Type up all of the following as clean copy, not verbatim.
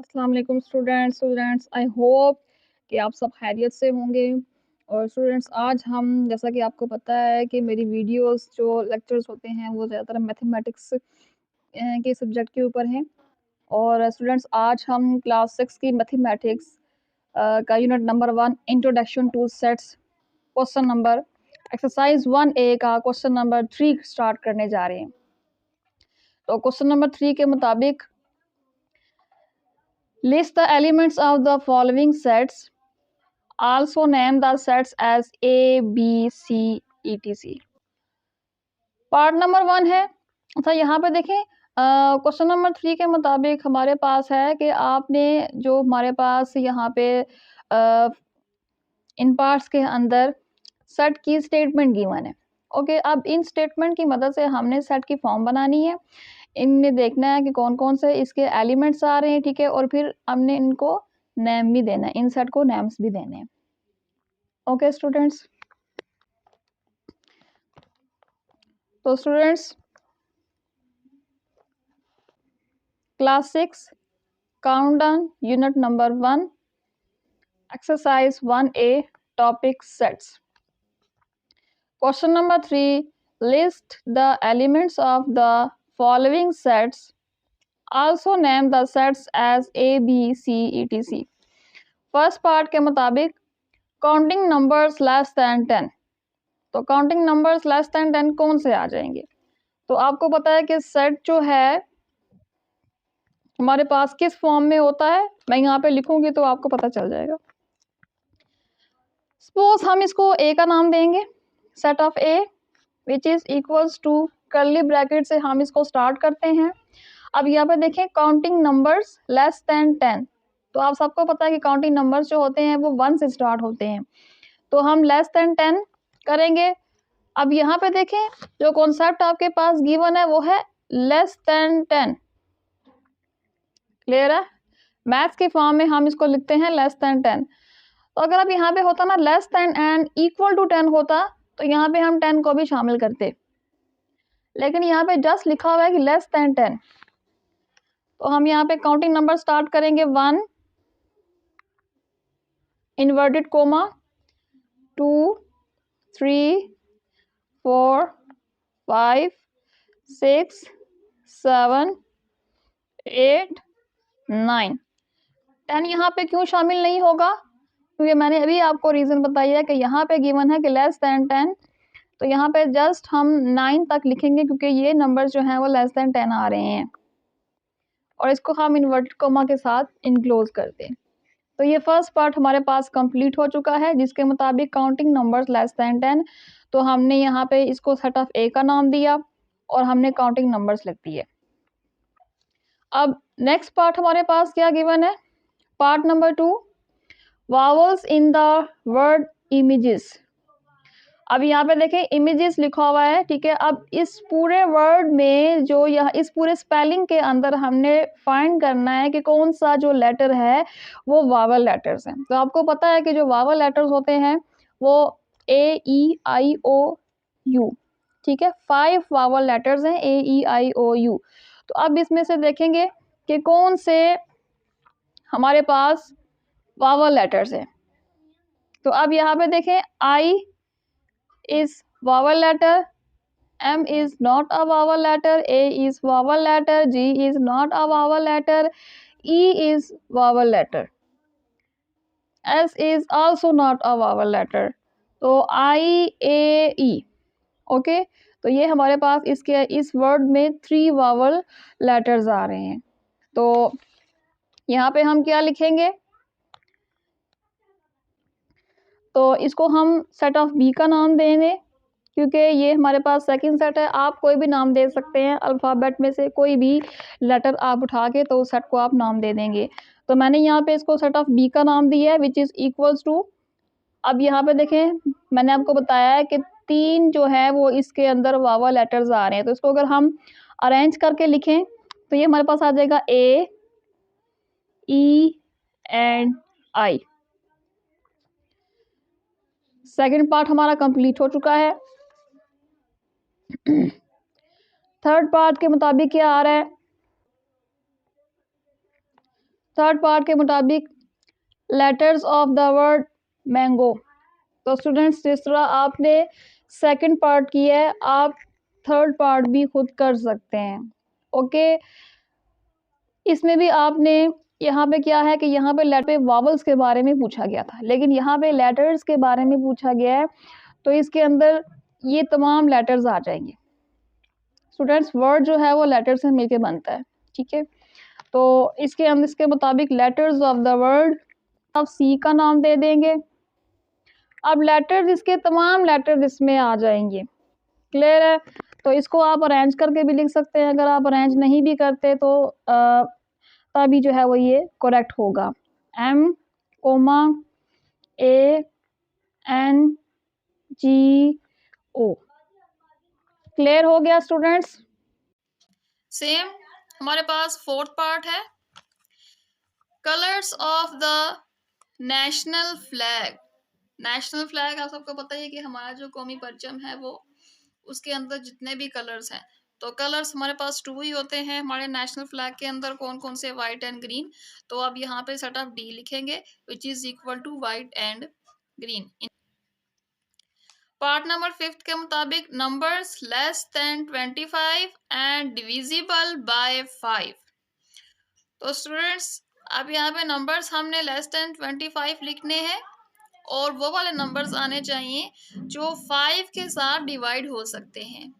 अस्सलाम वालेकुम students I hope कि आप सब खैरियत से होंगे। और स्टूडेंट्स आज हम जैसा कि आपको पता है कि मेरी वीडियोस जो लेक्चर्स होते हैं वो ज़्यादातर मैथमेटिक्स के सब्जेक्ट के ऊपर हैं। और स्टूडेंट्स आज हम क्लास 6 की मैथमेटिक्स का unit number 1 introduction two sets question number exercise 1A का क्वेश्चन नंबर 3 स्टार्ट करने जा रहे हैं। तो क्वेश्चन नंबर 3 के मुताबिक list the elements of the following sets, also name the sets as A, B, C, etc. Part number 1 है। अच्छा यहाँ पे देखें क्वेश्चन नंबर 3 के मुताबिक हमारे पास है कि आपने जो हमारे पास यहाँ पे इन पार्ट्स के अंदर सेट की स्टेटमेंट गिवन है। ओके, अब इन स्टेटमेंट की मदद से हमने सेट की फॉर्म बनानी है। इनमें देखना है कि कौन कौन से इसके एलिमेंट्स आ रहे हैं, ठीक है, और फिर हमने इनको नेम भी देना है, इन सेट को नेम्स भी देने हैं। ओके स्टूडेंट्स, तो students class 6 countdown unit number 1 exercise 1A topic sets question number 3 list the elements of the following sets also name the sets as A, B, C, etc. First part के मुताबिक counting numbers less than 10, तो counting numbers less than 10 कौन से आ जाएंगे? तो आपको पता है कि सेट जो है हमारे पास किस फॉर्म में होता है, मैं यहाँ पे लिखूंगी तो आपको पता चल जाएगा। सपोज हम इसको ए का नाम देंगे, set of A which is equals to curly bracket से हम इसको स्टार्ट करते हैं। अब यहाँ पे देखें काउंटिंग नंबर्स लेस दैन 10, तो आप सबको पता है कि काउंटिंग नंबर्स जो होते हैं वो 1 से स्टार्ट होते हैं, तो हम लेस दैन 10 करेंगे। अब यहाँ पे देखें जो कॉन्सेप्ट आपके पास गिवन है वो है लेस दैन 10, क्लियर है? मैथ्स के फॉर्म में हम इसको लिखते हैं लेस दैन 10। तो अगर अब यहाँ पे होता ना less than and equal to 10 होता तो यहाँ पे हम 10 को भी शामिल करते, लेकिन यहाँ पे जस्ट लिखा हुआ है कि लेस दैन 10, तो हम यहाँ पे काउंटिंग नंबर स्टार्ट करेंगे 1 इन्वर्टेड कोमा 2 3 4 5 6 7 8 9 10 यहाँ पे क्यों शामिल नहीं होगा? क्योंकि मैंने अभी आपको रीजन बताया है कि यहाँ पे गिवन है कि लेस दैन 10, तो यहाँ पे जस्ट हम 9 तक लिखेंगे क्योंकि ये नंबर जो हैं वो लेस दैन 10 आ रहे हैं, और इसको हम इन्वर्टेड कोमा के साथ इनक्लोज करते हैं। तो ये फर्स्ट पार्ट हमारे पास कंप्लीट हो चुका है, जिसके मुताबिक काउंटिंग नंबर्स लेस दैन 10, तो हमने यहाँ पे इसको सेट ऑफ ए का नाम दिया और हमने काउंटिंग नंबर्स लिख दिए। अब नेक्स्ट पार्ट हमारे पास क्या गिवन है, part number 2 vowels in the word images. अब यहाँ पे देखें इमेजेस लिखा हुआ है, ठीक है। अब इस पूरे वर्ड में जो यह इस पूरे स्पेलिंग के अंदर हमने फाइंड करना है कि कौन सा जो लेटर है वो वावल लेटर्स हैं। तो आपको पता है कि जो वावल लेटर्स होते हैं वो A, E, I, O, U, ठीक है, 5 वावल लेटर्स हैं A, E, I, O, U। तो अब इसमें से देखेंगे कि कौन से हमारे पास वावल लेटर्स हैं। तो अब यहाँ पे देखें I is vowel letter, M is not a vowel letter, A is vowel letter, G is not a vowel letter, E is vowel letter, S is also not a vowel letter, तो I, A, E। Okay, तो ये हमारे पास इसके इस word में 3 vowel letters आ रहे हैं। तो यहाँ पे हम क्या लिखेंगे, तो इसको हम सेट ऑफ बी का नाम देंगे क्योंकि ये हमारे पास सेकंड सेट है। आप कोई भी नाम दे सकते हैं, अल्फ़ाबेट में से कोई भी लेटर आप उठा के तो उस सेट को आप नाम दे देंगे। तो मैंने यहाँ पे इसको सेट ऑफ बी का नाम दिया है विच इज़ इक्वल्स टू, अब यहाँ पे देखें मैंने आपको बताया है कि 3 जो है वो इसके अंदर वावल लेटर्स आ रहे हैं, तो इसको अगर हम अरेंज करके लिखें तो ये हमारे पास आ जाएगा A, E and I। Second part हमारा कंप्लीट हो चुका है। थर्ड पार्ट के मुताबिक क्या आ रहा है, थर्ड पार्ट के मुताबिक letters of the word mango. तो स्टूडेंट्स, जिस तरह आपने सेकंड पार्ट किया है, आप थर्ड पार्ट भी खुद कर सकते हैं। ओके, इसमें भी आपने यहाँ पे क्या है कि यहाँ पे लेटर पे वावल्स के बारे में पूछा गया था, लेकिन यहाँ पे लेटर्स के बारे में पूछा गया है, तो इसके अंदर ये तमाम लेटर्स आ जाएंगे। स्टूडेंट्स, वर्ड जो है वो लेटर से मिलके बनता है, ठीक है। तो इसके हम इसके मुताबिक लेटर्स ऑफ द वर्ड, अब सी का नाम दे देंगे। अब लेटर्स, इसके तमाम लेटर्स इसमें आ जाएंगे। क्लियर है? तो इसको आप अरेंज करके भी लिख सकते हैं, अगर आप अरेंज नहीं भी करते तो तभी जो है वो ये करेक्ट होगा। M, A, N, G, O। Clear हो गया स्टूडेंट्स? सेम हमारे पास फोर्थ पार्ट है, colours of the national flag. National flag आप सबको पता ही है कि हमारा जो कौमी परचम है वो, उसके अंदर जितने भी कलर्स हैं, तो कलर्स हमारे पास 2 ही होते हैं हमारे नेशनल फ्लैग के अंदर। कौन कौन से? White and green. तो अब यहाँ पे सेट ऑफ डी लिखेंगे, which is equal to white and green. Part number 5 के मुताबिक numbers less than 25 and divisible by 5। तो स्टूडेंट्स, अब यहाँ पे नंबर्स हमने लेस देन 25 लिखने हैं, और वो वाले नंबर्स आने चाहिए जो 5 के साथ डिवाइड हो सकते हैं।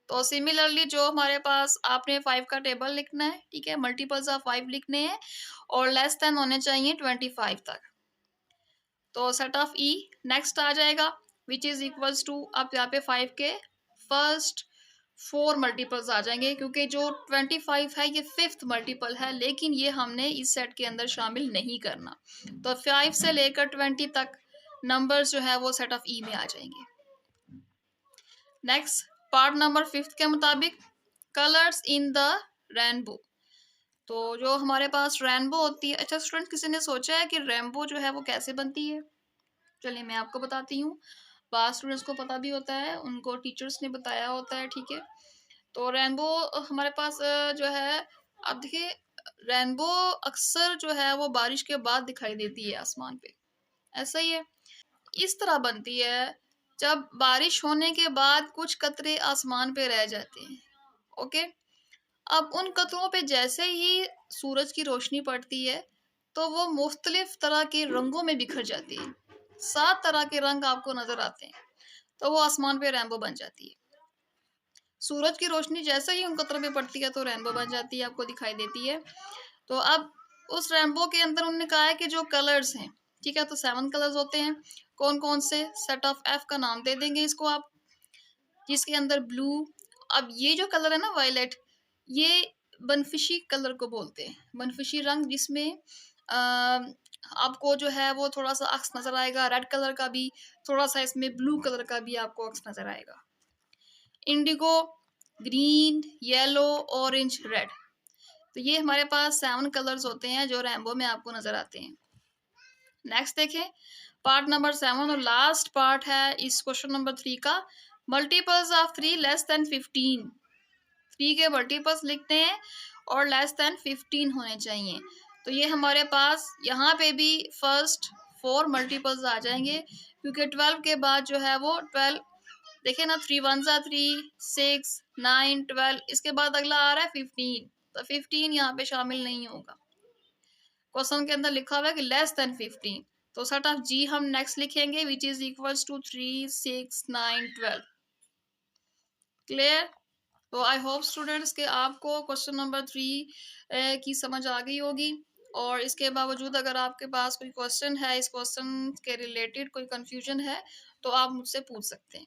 तो सिमिलरली जो हमारे पास, आपने 5 का टेबल लिखना है, ठीक है, मल्टीपल्स ऑफ 5 लिखने हैं, और लेस देन होने चाहिए 25 तक। तो सेट ऑफ ई नेक्स्ट आ जाएगा, विच इज इक्वल्स टू, अब यहाँ पे 5 के फर्स्ट 4 मल्टीपल्स आ जाएंगे, क्योंकि जो 25 है ये 5th मल्टीपल है, लेकिन ये हमने इस सेट के अंदर शामिल नहीं करना। तो 5 से लेकर 20 तक नंबर्स जो है वो सेट ऑफ ई में आ जाएंगे। नेक्स्ट पार्ट नंबर 5 के मुताबिक कलर्स इन द रेनबो। तो जो हमारे पास रेनबो होती है, अच्छा स्टूडेंट, किसी ने सोचा है कि रेनबो जो है वो कैसे बनती है? चलिए मैं आपको बताती हूँ। बात स्टूडेंट्स को पता भी होता है, उनको टीचर्स ने बताया होता है, ठीक है। तो रेनबो हमारे पास जो है, अब देखिए, रेनबो अक्सर जो है वो बारिश के बाद दिखाई देती है आसमान पे, ऐसा ही है। इस तरह बनती है जब बारिश होने के बाद कुछ कतरे आसमान पे रह जाते हैं। ओके, अब उन कतरों पे जैसे ही सूरज की रोशनी पड़ती है तो वो मुख्तलिफ तरह के रंगों में बिखर जाती है। 7 तरह के रंग आपको नजर आते हैं, तो वो आसमान पे रेनबो बन जाती है। सूरज की रोशनी जैसे ही उन कतरों पे पड़ती है तो रेनबो बन जाती है, आपको दिखाई देती है। तो अब उस रेनबो के अंदर उन्होंने कहा है कि जो कलर्स हैं, ठीक है, तो 7 कलर्स होते हैं। कौन कौन से? सेट ऑफ एफ का नाम दे देंगे इसको आप, जिसके अंदर ब्लू, अब ये जो कलर है ना वायलेट, ये बनफिशी कलर को बोलते हैं, बनफिशी रंग, जिसमें आपको जो है वो थोड़ा सा अक्स नजर आएगा, रेड कलर का भी, थोड़ा सा इसमें ब्लू कलर का भी आपको अक्स नजर आएगा। Indigo, green, yellow, orange, red. तो ये हमारे पास 7 कलर्स होते हैं जो रेनबो में आपको नजर आते हैं। नेक्स्ट देखें, पार्ट नंबर 7 और लास्ट पार्ट है इस क्वेश्चन नंबर 3 का, मल्टीपल्स ऑफ 3 लेस देन 15। 3 के मल्टीपल्स लिखते हैं और लेस देन 15 होने चाहिए। तो ये हमारे पास यहाँ पे भी फर्स्ट 4 मल्टीपल्स आ जाएंगे, क्योंकि 12 के बाद जो है वो 12, देखे ना, 3 1 3, 6 9 12, इसके बाद अगला आ रहा है 15, तो 15 यहाँ पे शामिल नहीं होगा। क्वेश्चन के अंदर लिखा हुआ है कि लेस देन 15, तो सेट ऑफ जी हम नेक्स्ट लिखेंगे, which is equals to 3 6 9 12। Clear? तो आई होप स्टूडेंट्स के आपको क्वेश्चन नंबर 3 की समझ आ गई होगी, और इसके बावजूद अगर आपके पास कोई क्वेश्चन है, इस क्वेश्चन के रिलेटेड कोई कंफ्यूजन है, तो आप मुझसे पूछ सकते हैं।